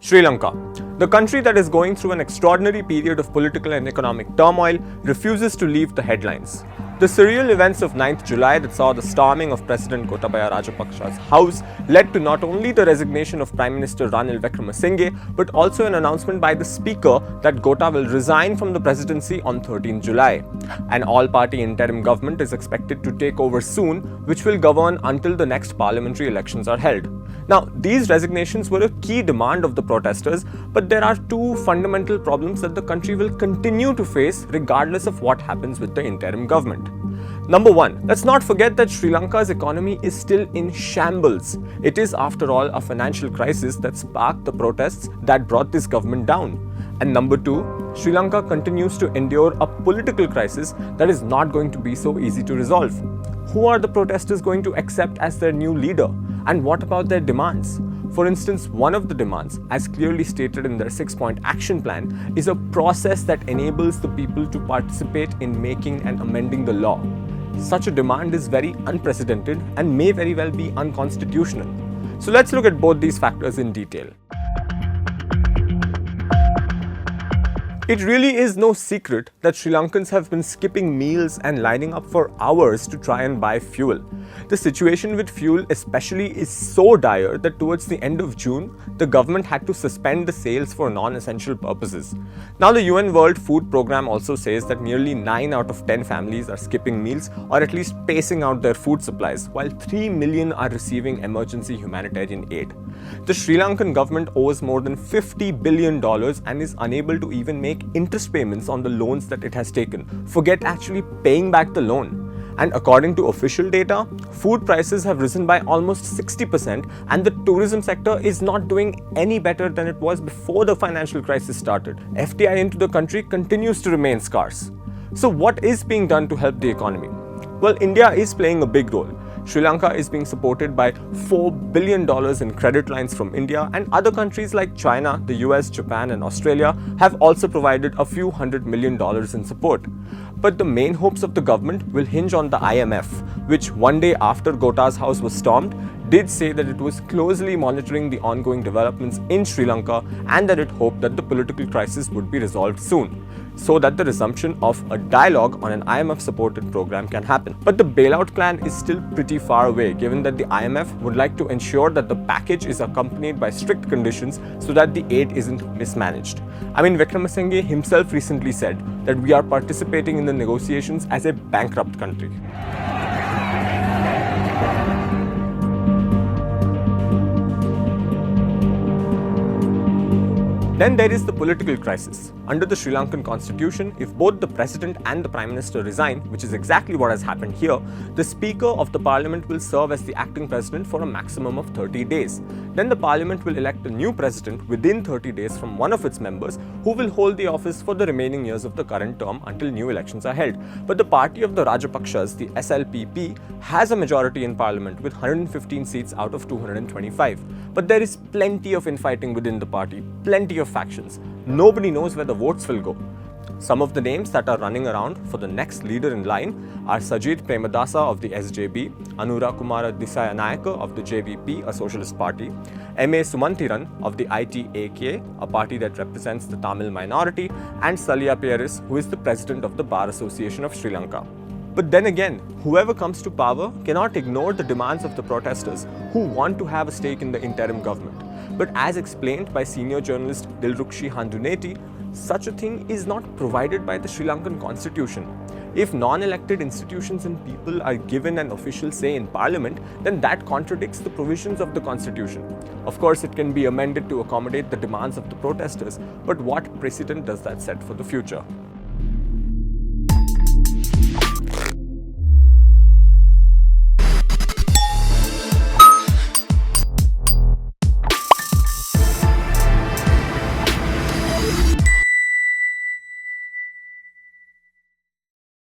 Sri Lanka. The country that is going through an extraordinary period of political and economic turmoil refuses to leave the headlines. The surreal events of 9th July that saw the storming of President Gotabaya Rajapaksa's house led to not only the resignation of Prime Minister Ranil Wickremesinghe, but also an announcement by the Speaker that Gota will resign from the presidency on 13th July. An all-party interim government is expected to take over soon, which will govern until the next parliamentary elections are held. Now, these resignations were a key demand of the protesters, but there are two fundamental problems that the country will continue to face regardless of what happens with the interim government. Number one, let's not forget that Sri Lanka's economy is still in shambles. It is, after all, a financial crisis that sparked the protests that brought this government down. And number two, Sri Lanka continues to endure a political crisis that is not going to be so easy to resolve. Who are the protesters going to accept as their new leader? And what about their demands? For instance, one of the demands, as clearly stated in their 6-point action plan, is a process that enables the people to participate in making and amending the law. Such a demand is very unprecedented and may very well be unconstitutional. So let's look at both these factors in detail. It really is no secret that Sri Lankans have been skipping meals and lining up for hours to try and buy fuel. The situation with fuel especially is so dire that towards the end of June, the government had to suspend the sales for non-essential purposes. Now, the UN World Food Programme also says that nearly 9 out of 10 families are skipping meals or at least pacing out their food supplies, while 3 million are receiving emergency humanitarian aid. The Sri Lankan government owes more than $50 billion and is unable to even make interest payments on the loans that it has taken. Forget actually paying back the loan. And according to official data, food prices have risen by almost 60%, and the tourism sector is not doing any better than it was before the financial crisis started. FDI into the country continues to remain scarce. So what is being done to help the economy? Well, India is playing a big role. Sri Lanka is being supported by $4 billion in credit lines from India, and other countries like China, the US, Japan and Australia have also provided a few $100 million in support. But the main hopes of the government will hinge on the IMF, which one day after Gota's house was stormed, did say that it was closely monitoring the ongoing developments in Sri Lanka and that it hoped that the political crisis would be resolved soon, so that the resumption of a dialogue on an IMF-supported program can happen. But the bailout plan is still pretty far away, given that the IMF would like to ensure that the package is accompanied by strict conditions so that the aid isn't mismanaged. Wickremesinghe himself recently said that we are participating in the negotiations as a bankrupt country. Then there is the political crisis. Under the Sri Lankan constitution, if both the president and the prime minister resign, which is exactly what has happened here, the speaker of the parliament will serve as the acting president for a maximum of 30 days. Then the parliament will elect a new president within 30 days from one of its members, who will hold the office for the remaining years of the current term until new elections are held. But the party of the Rajapaksas, the SLPP, has a majority in parliament with 115 seats out of 225. But there is plenty of infighting within the party, plenty of factions. Nobody knows where the votes will go. Some of the names that are running around for the next leader in line are Sajid Premadasa of the SJB, Anura Kumara Disayanayaka of the JVP, a socialist party, M.A. Sumantiran of the ITAK, a party that represents the Tamil minority, and Salia Pieris, who is the president of the Bar Association of Sri Lanka. But then again, whoever comes to power cannot ignore the demands of the protesters who want to have a stake in the interim government. But as explained by senior journalist Dilrukshi Handuneti, such a thing is not provided by the Sri Lankan constitution. If non-elected institutions and people are given an official say in parliament, then that contradicts the provisions of the constitution. Of course, it can be amended to accommodate the demands of the protesters, but what precedent does that set for the future?